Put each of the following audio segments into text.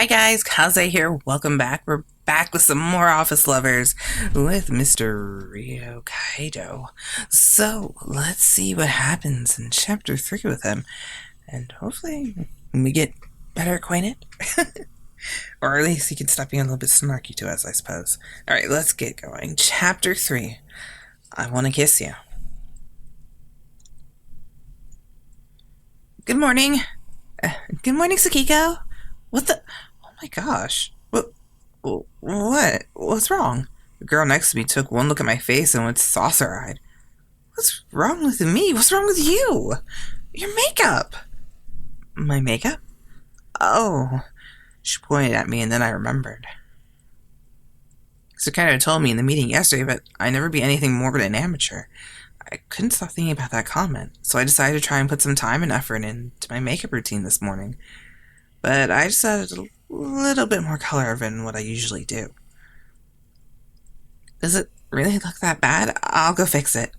Hi guys, Kaze here. Welcome back. We're back with some more Office Lovers with Mr. Ryo Kaido. So let's see what happens in Chapter 3 with him. And hopefully we get better acquainted. Or at least he can stop being a little bit snarky to us, I suppose. Alright, let's get going. Chapter 3. I Want to Kiss You. Good morning. Good morning, Sakiko. What the... Oh my gosh. What? What's wrong? The girl next to me took one look at my face and went saucer-eyed. What's wrong with me? What's wrong with you? Your makeup. My makeup? Oh. She pointed at me and then I remembered. Sakiko told me in the meeting yesterday, but I'd never be anything more but an amateur. I couldn't stop thinking about that comment, so I decided to try and put some time and effort into my makeup routine this morning. But I just added a little bit more color than what I usually do. Does it really look that bad? I'll go fix it.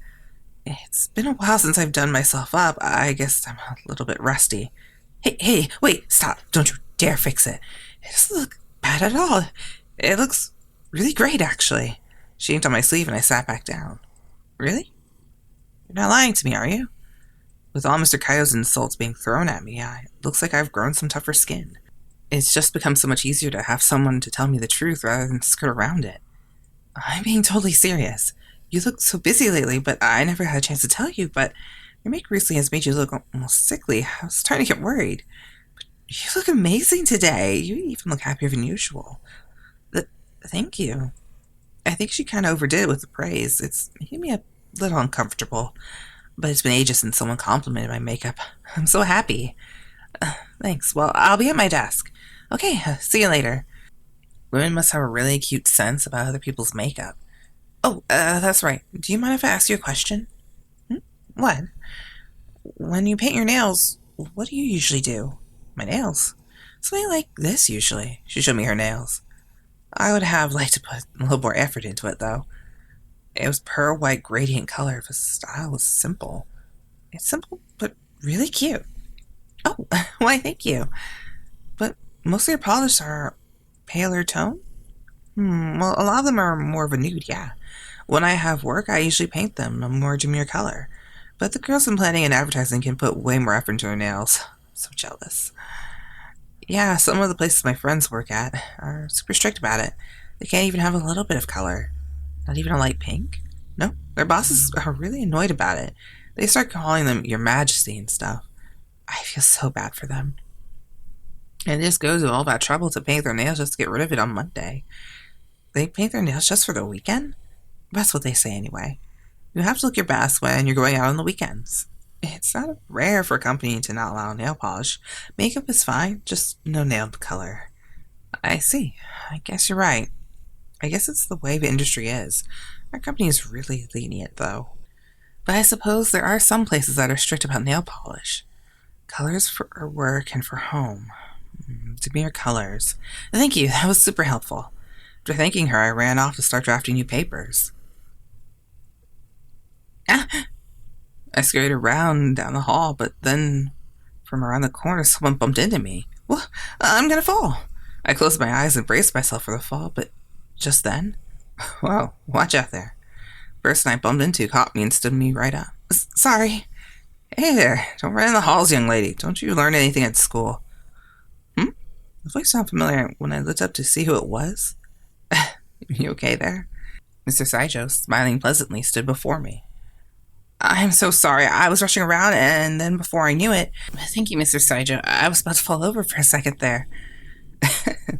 It's been a while since I've done myself up. I guess I'm a little bit rusty. Hey, wait, stop. Don't you dare fix it. It doesn't look bad at all. It looks really great, actually. She inked on my sleeve and I sat back down. Really? You're not lying to me, are you? With all Mr. Kaido's insults being thrown at me, it looks like I've grown some tougher skin. It's just become so much easier to have someone to tell me the truth rather than skirt around it. I'm being totally serious. You look so busy lately, but I never had a chance to tell you, but your makeup recently has made you look almost sickly. I was starting to get worried. But you look amazing today. You even look happier than usual. Thank you. I think she kind of overdid it with the praise. It's making me a little uncomfortable. But it's been ages since someone complimented my makeup. I'm so happy. Thanks. Well, I'll be at my desk. Okay, see you later. Women must have a really acute sense about other people's makeup. Oh, that's right. Do you mind if I ask you a question? What? When you paint your nails, what do you usually do? My nails? Something like this, usually. She showed me her nails. I would have liked to put a little more effort into it, though. It was pearl white gradient color. The style was simple. It's simple, but really cute. Oh, why, thank you. But most of your polishes are paler tone? Well, a lot of them are more of a nude, yeah. When I have work, I usually paint them a more demure color. But the girls in planning and advertising can put way more effort into their nails. I'm so jealous. Yeah, some of the places my friends work at are super strict about it. They can't even have a little bit of color. Not even a light pink? No, their bosses are really annoyed about it. They start calling them Your Majesty and stuff. I feel so bad for them. And it just goes to all that trouble to paint their nails just to get rid of it on Monday. They paint their nails just for the weekend? That's what they say anyway. You have to look your best when you're going out on the weekends. It's not rare for a company to not allow nail polish. Makeup is fine, just no nail color. I see. I guess you're right. I guess it's the way the industry is. Our company is really lenient, though. But I suppose there are some places that are strict about nail polish. Colors for work and for home. Demure colors. Thank you, that was super helpful. After thanking her, I ran off to start drafting new papers. I scurried around down the hall, but then from around the corner, someone bumped into me. Well, I'm gonna fall. I closed my eyes and braced myself for the fall, but just then, whoa, watch out there. The person I bumped into caught me and stood me right up. Sorry. Hey there, don't run in the halls, young lady. Don't you learn anything at school? The voice sounded familiar when I looked up to see who it was. You okay there? Mr. Saijo, smiling pleasantly, stood before me. I'm so sorry. I was rushing around, and then before I knew it... Thank you, Mr. Saijo. I was about to fall over for a second there.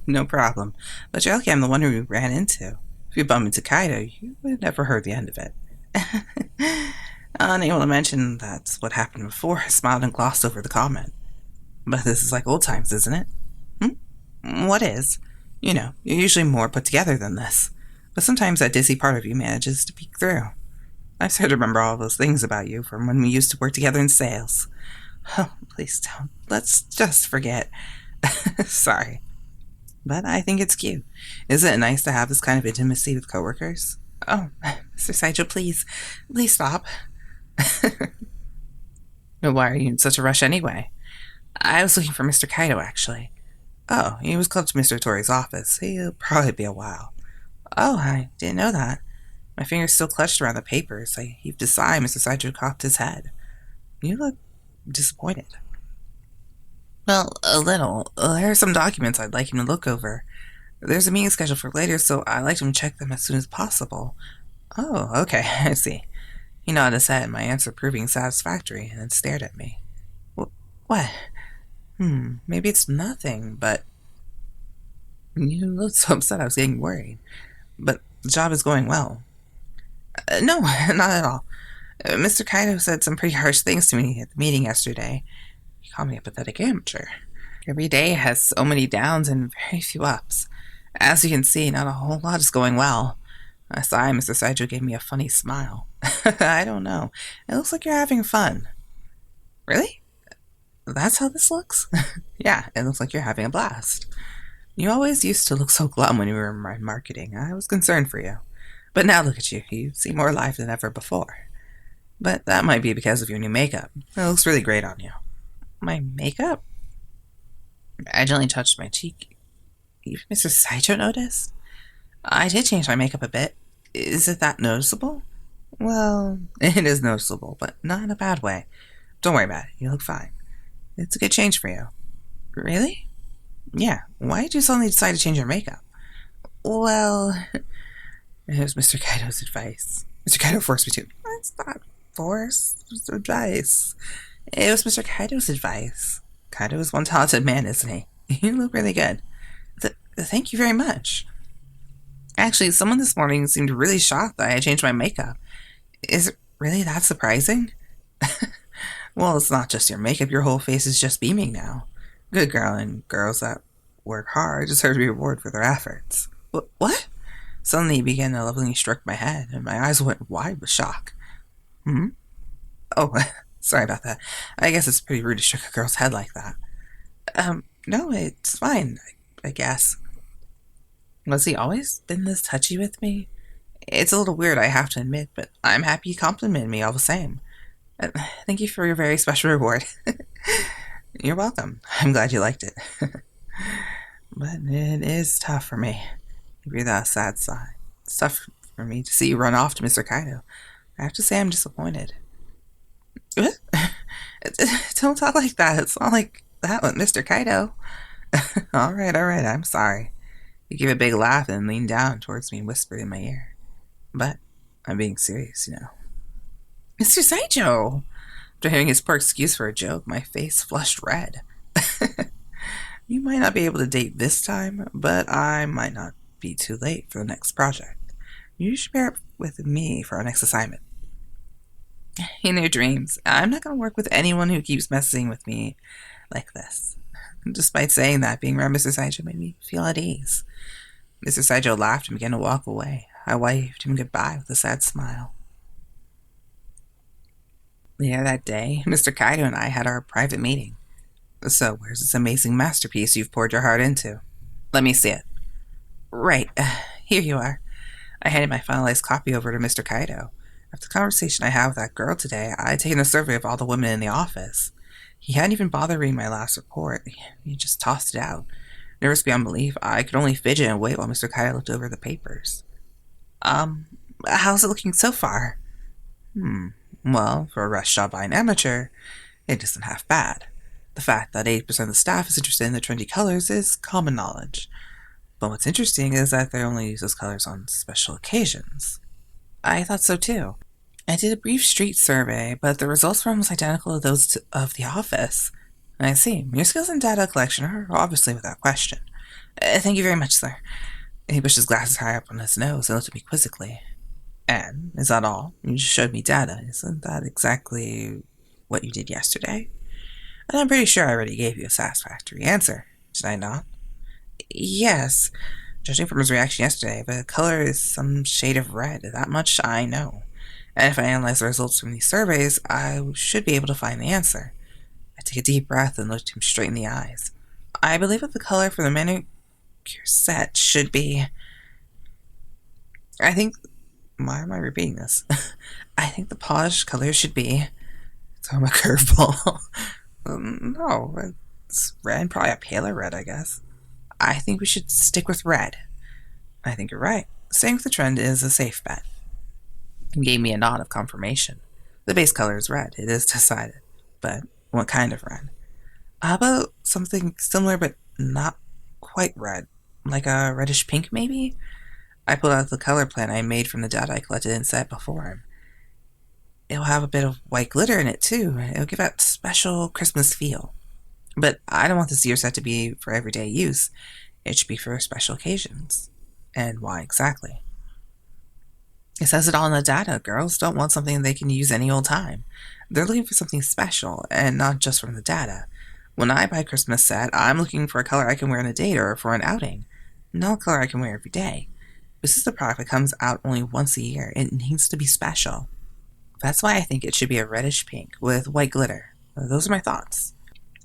No problem. But you're lucky I'm the one who you ran into. If you bumped into Kaido, you would have never heard the end of it. Unable to mention that's what happened before, I smiled and glossed over the comment. But this is like old times, isn't it? What is? You know, you're usually more put together than this. But sometimes that dizzy part of you manages to peek through. I started to remember all those things about you from when we used to work together in sales. Oh, please don't. Let's just forget. Sorry. But I think it's cute. Isn't it nice to have this kind of intimacy with coworkers? Oh, Mr. Saijo, please stop. Why are you in such a rush anyway? I was looking for Mr. Kaido, actually. Oh, he was called to Mr. Otori's office. He'll probably be a while. Oh, I didn't know that. My fingers still clutched around the papers. I heaved a sigh. Mr. Saijo cocked his head. You look disappointed. Well, a little. There are some documents I'd like him to look over. There's a meeting scheduled for later, so I'd like him to check them as soon as possible. Oh, okay, I see. He nodded his head, my answer proving satisfactory, and then stared at me. What? Maybe it's nothing, but... You looked so upset I was getting worried. But the job is going well. No, not at all. Mr. Kaido said some pretty harsh things to me at the meeting yesterday. He called me a pathetic amateur. Every day has so many downs and very few ups. As you can see, not a whole lot is going well. I sighed. Mr. Saijo gave me a funny smile. I don't know. It looks like you're having fun. Really? That's how this looks? Yeah, it looks like you're having a blast. You always used to look so glum when you were in marketing. I was concerned for you. But now look at you. You seem more alive than ever before. But that might be because of your new makeup. It looks really great on you. My makeup? I gently touched my cheek. Even Mr. Saijo noticed? I did change my makeup a bit. Is it that noticeable? Well, it is noticeable, but not in a bad way. Don't worry about it. You look fine. It's a good change for you. Really? Yeah. Why did you suddenly decide to change your makeup? Well, it was Mr. Kaido's advice. Mr. Kaido forced me to. It's not force. It's advice. It was Mr. Kaido's advice. Kaido is one talented man, isn't he? You look really good. Thank you very much. Actually, someone this morning seemed really shocked that I changed my makeup. Is it really that surprising? Well, it's not just your makeup. Your whole face is just beaming now. Good girl, and girls that work hard deserve to be rewarded for their efforts. What? Suddenly he began to lovingly stroke my head, and my eyes went wide with shock. Oh, sorry about that. I guess it's pretty rude to stroke a girl's head like that. No, it's fine, I guess. Was he always been this touchy with me? It's a little weird, I have to admit, but I'm happy you complimented me all the same. Thank you for your very special reward. You're welcome. I'm glad you liked it. But it is tough for me. He breathed out a sad sigh. It's tough for me to see you run off to Mr. Kaido. I have to say I'm disappointed. What? Don't talk like that. It's not like that with Mr. Kaido. All right, I'm sorry. He gave a big laugh and leaned down towards me and whispered in my ear. But I'm being serious, you know. Mr. Saijo! After hearing his poor excuse for a joke, my face flushed red. You might not be able to date this time, but I might not be too late for the next project. You should pair up with me for our next assignment. In your dreams, I'm not going to work with anyone who keeps messing with me like this. Despite saying that, being around Mr. Saijo made me feel at ease. Mr. Saijo laughed and began to walk away. I waved him goodbye with a sad smile. Later that day, Mr. Kaido and I had our private meeting. So, where's this amazing masterpiece you've poured your heart into? Let me see it. Right, here you are. I handed my finalized copy over to Mr. Kaido. After the conversation I had with that girl today, I had taken a survey of all the women in the office. He hadn't even bothered reading my last report. He just tossed it out. Nervous beyond belief, I could only fidget and wait while Mr. Kaido looked over the papers. How's it looking so far? Well, for a rush job by an amateur, it isn't half bad. The fact that 80% of the staff is interested in the trendy colors is common knowledge. But what's interesting is that they only use those colors on special occasions. I thought so too. I did a brief street survey, but the results were almost identical to those of the office. I see. Your skills in data collection are obviously without question. Thank you very much, sir. He pushed his glasses high up on his nose and looked at me quizzically. And, is that all? You just showed me data. Isn't that exactly what you did yesterday? And I'm pretty sure I already gave you a satisfactory answer. Did I not? Yes. Judging from his reaction yesterday, the color is some shade of red. That much I know. And if I analyze the results from these surveys, I should be able to find the answer. I took a deep breath and looked him straight in the eyes. I believe that the color for the manicure set should be... Why am I repeating this? I think the polished color should be... Throw a curveball. No, it's red, probably a paler red, I guess. I think we should stick with red. I think you're right. Staying with the trend is a safe bet. He gave me a nod of confirmation. The base color is red, it is decided. But what kind of red? How about something similar but not quite red? Like a reddish pink, maybe? I pulled out the color plan I made from the data I collected and set before him. It'll have a bit of white glitter in it, too. It'll give that special Christmas feel. But I don't want this year set to be for everyday use. It should be for special occasions. And why exactly? It says it all in the data. Girls don't want something they can use any old time. They're looking for something special, and not just from the data. When I buy a Christmas set, I'm looking for a color I can wear on a date or for an outing. Not a color I can wear every day. This is a product that comes out only once a year. It needs to be special. That's why I think it should be a reddish pink with white glitter. Those are my thoughts.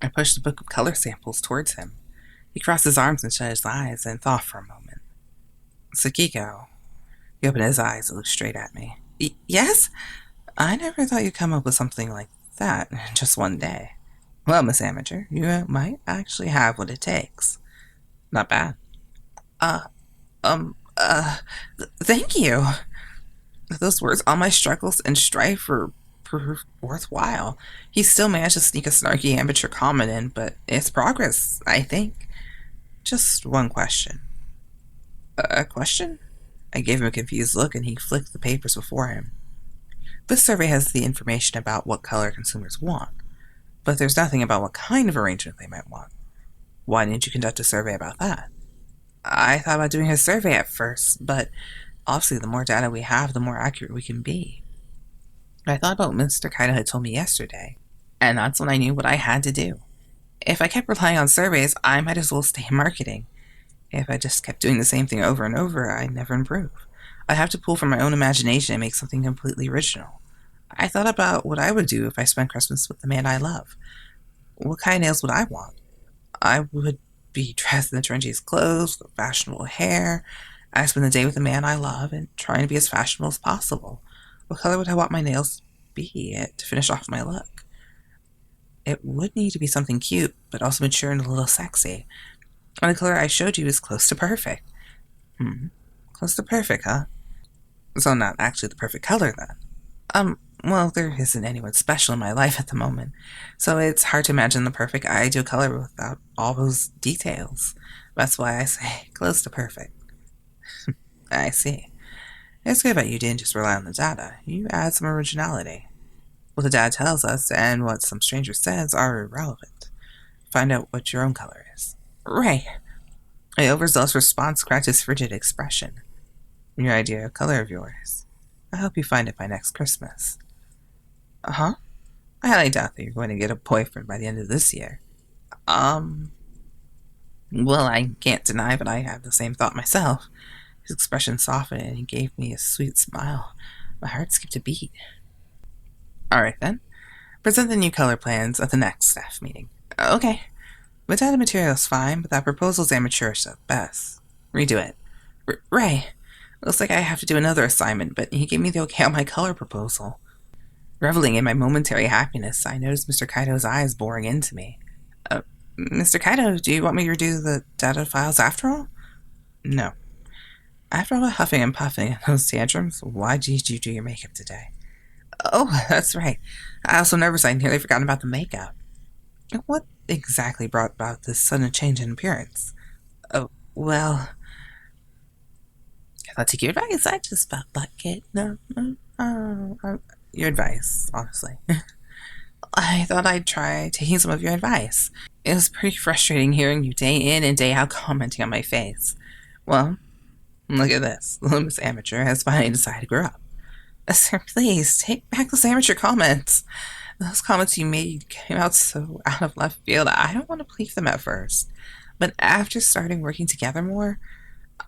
I pushed the book of color samples towards him. He crossed his arms and shut his eyes and thought for a moment. Sakiko. He opened his eyes and looked straight at me. Yes? I never thought you'd come up with something like that in just one day. Well, Miss Amateur, you might actually have what it takes. Not bad. Thank you. Those words, all my struggles and strife were proved worthwhile. He still managed to sneak a snarky amateur comment in, but it's progress, I think. Just one question. A question? I gave him a confused look and he flicked the papers before him. This survey has the information about what color consumers want, but there's nothing about what kind of arrangement they might want. Why didn't you conduct a survey about that? I thought about doing a survey at first, but obviously the more data we have, the more accurate we can be. I thought about what Mr. Kaido had told me yesterday, and that's when I knew what I had to do. If I kept relying on surveys, I might as well stay in marketing. If I just kept doing the same thing over and over, I'd never improve. I'd have to pull from my own imagination and make something completely original. I thought about what I would do if I spent Christmas with the man I love. What kind of nails would I want? I would be dressed in the trendiest clothes, with fashionable hair. I spend the day with the man I love and trying to be as fashionable as possible. What color would I want my nails to be to finish off my look? It would need to be something cute, but also mature and a little sexy. And the color I showed you is close to perfect. Close to perfect, huh? So not actually the perfect color, then. Well, there isn't anyone special in my life at the moment, so it's hard to imagine the perfect ideal color without all those details. That's why I say close to perfect. I see. It's good that you didn't just rely on the data. You add some originality. What the data tells us and what some stranger says are irrelevant. Find out what your own color is. Right. A overzealous response cracked his frigid expression. Your idea of color of yours. I hope you find it by next Christmas. Uh-huh. I highly doubt that you're going to get a boyfriend by the end of this year. Well, I can't deny that I have the same thought myself. His expression softened and he gave me a sweet smile. My heart skipped a beat. Alright then. Present the new color plans at the next staff meeting. Okay. The data material is fine, but that proposal's amateurish at best. Redo it. Ray. Looks like I have to do another assignment, but he gave me the okay on my color proposal. Reveling in my momentary happiness, I noticed Mr. Kaido's eyes boring into me. Mr. Kaido, do you want me to redo the data files after all? No. After all the huffing and puffing and those tantrums, why did you do your makeup today? Oh, that's right. I was so nervous I nearly forgot about the makeup. What exactly brought about this sudden change in appearance? Oh, well, if I take your advice, I just felt like it. Your advice, honestly. I thought I'd try taking some of your advice. It was pretty frustrating hearing you day in and day out commenting on my face. Well, look at this. This amateur has finally decided to grow up. Sir, please, take back those amateur comments. Those comments you made came out so out of left field, I don't want to believe them at first. But after starting working together more,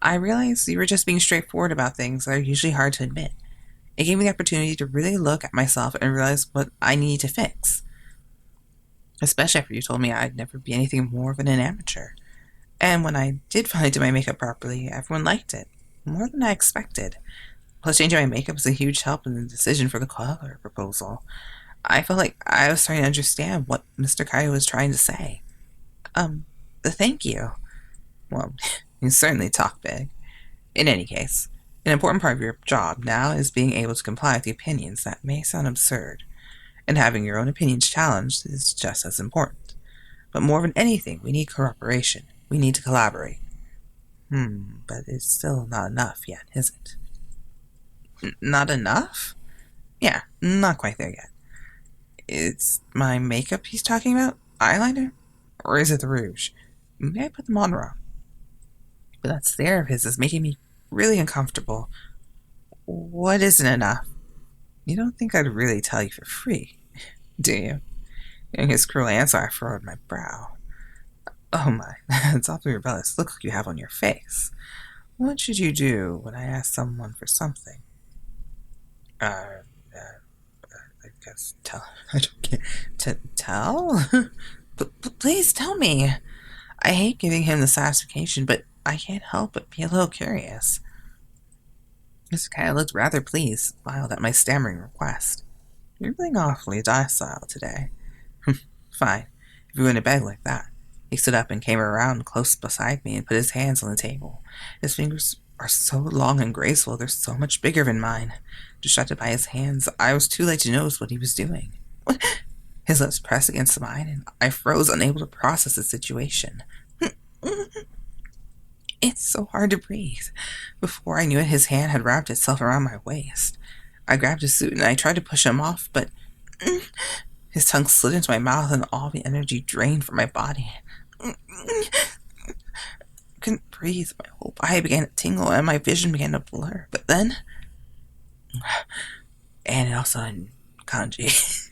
I realized you were just being straightforward about things that are usually hard to admit. It gave me the opportunity to really look at myself and realize what I needed to fix. Especially after you told me I'd never be anything more than an amateur. And when I did finally do my makeup properly, everyone liked it. More than I expected. Plus, changing my makeup was a huge help in the decision for the color proposal. I felt like I was starting to understand what Mr. Kaido was trying to say. Thank you. Well, you certainly talk big. In any case, an important part of your job now is being able to comply with the opinions that may sound absurd, and having your own opinions challenged is just as important. But more than anything, we need cooperation. We need to collaborate. But it's still not enough yet, is it? Not enough? Yeah, not quite there yet. It's my makeup he's talking about? Eyeliner? Or is it the rouge? Maybe I put them on wrong. But that stare of his is making me really uncomfortable. What isn't enough? You don't think I'd really tell you for free, do you? Hearing his cruel answer, I furrowed my brow. Oh my, that's awfully rebellious look you have on your face. What should you do when I ask someone for something? I guess tell. I don't get to tell. Please tell me. I hate giving him the satisfaction, but I can't help but be a little curious. Mr. Kaido looked rather pleased, smiled at my stammering request. You're being awfully docile today. Fine, if you went to bed like that. He stood up and came around close beside me and put his hands on the table. His fingers are so long and graceful, they're so much bigger than mine. Distracted by his hands, I was too late to notice what he was doing. His lips pressed against mine, and I froze, unable to process the situation. It's so hard to breathe. Before I knew it, his hand had wrapped itself around my waist. I grabbed his suit and I tried to push him off, but his tongue slid into my mouth and all the energy drained from my body. I couldn't breathe. My whole body began to tingle and my vision began to blur. But then, and also in kanji,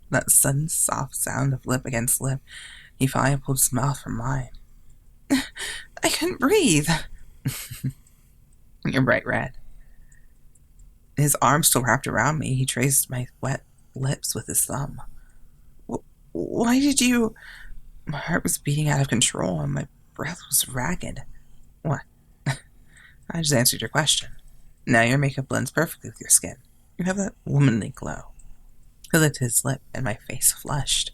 that sudden soft sound of lip against lip, he finally pulled his mouth from mine. I couldn't breathe. You're bright red. His arm still wrapped around me. He traced my wet lips with his thumb. Why did you... My heart was beating out of control and my breath was ragged. What? I just answered your question. Now your makeup blends perfectly with your skin. You have that womanly glow. He lifted his lip and my face flushed.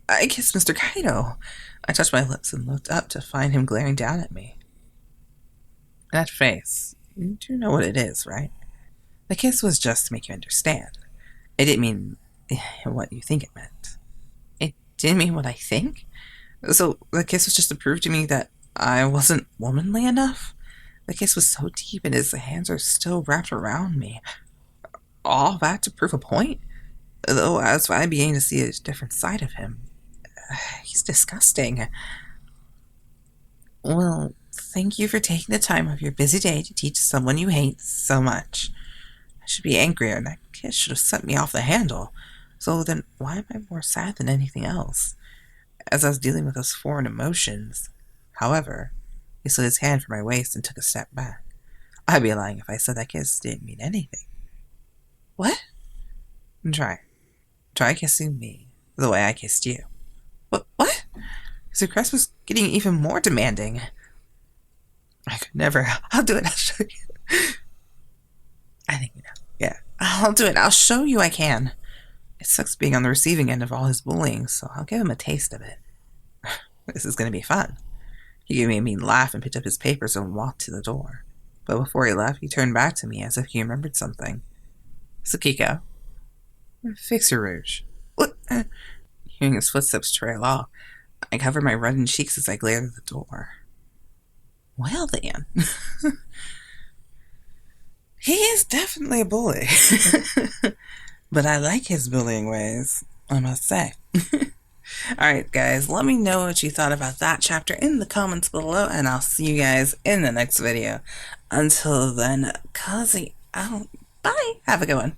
I kissed Mr. Kaido. I touched my lips and looked up to find him glaring down at me. That face, you do know what it is, right? The kiss was just to make you understand. It didn't mean what you think it meant. It didn't mean what I think? So the kiss was just to prove to me that I wasn't womanly enough? The kiss was so deep and his hands are still wrapped around me. All that to prove a point? Though as I began to see a different side of him, he's disgusting. Well, thank you for taking the time of your busy day to teach someone you hate so much. I should be angrier, and that kiss should have sent me off the handle. So then, why am I more sad than anything else? As I was dealing with those foreign emotions. However, he slid his hand from my waist and took a step back. I'd be lying if I said that kiss didn't mean anything. What? Try kissing me the way I kissed you. What? His request was getting even more demanding. I could never. I'll do it. I'll show you. I think you know. Yeah, I'll do it. I'll show you I can. It sucks being on the receiving end of all his bullying, so I'll give him a taste of it. This is going to be fun. He gave me a mean laugh and picked up his papers and walked to the door. But before he left, he turned back to me as if he remembered something. Sakiko, fix your rouge. What? Hearing his footsteps trail off, I covered my reddened cheeks as I glared at the door. Well then. He is definitely a bully. But I like his bullying ways, I must say. Alright guys, let me know what you thought about that chapter in the comments below, and I'll see you guys in the next video. Until then, cozy out. Bye! Have a good one.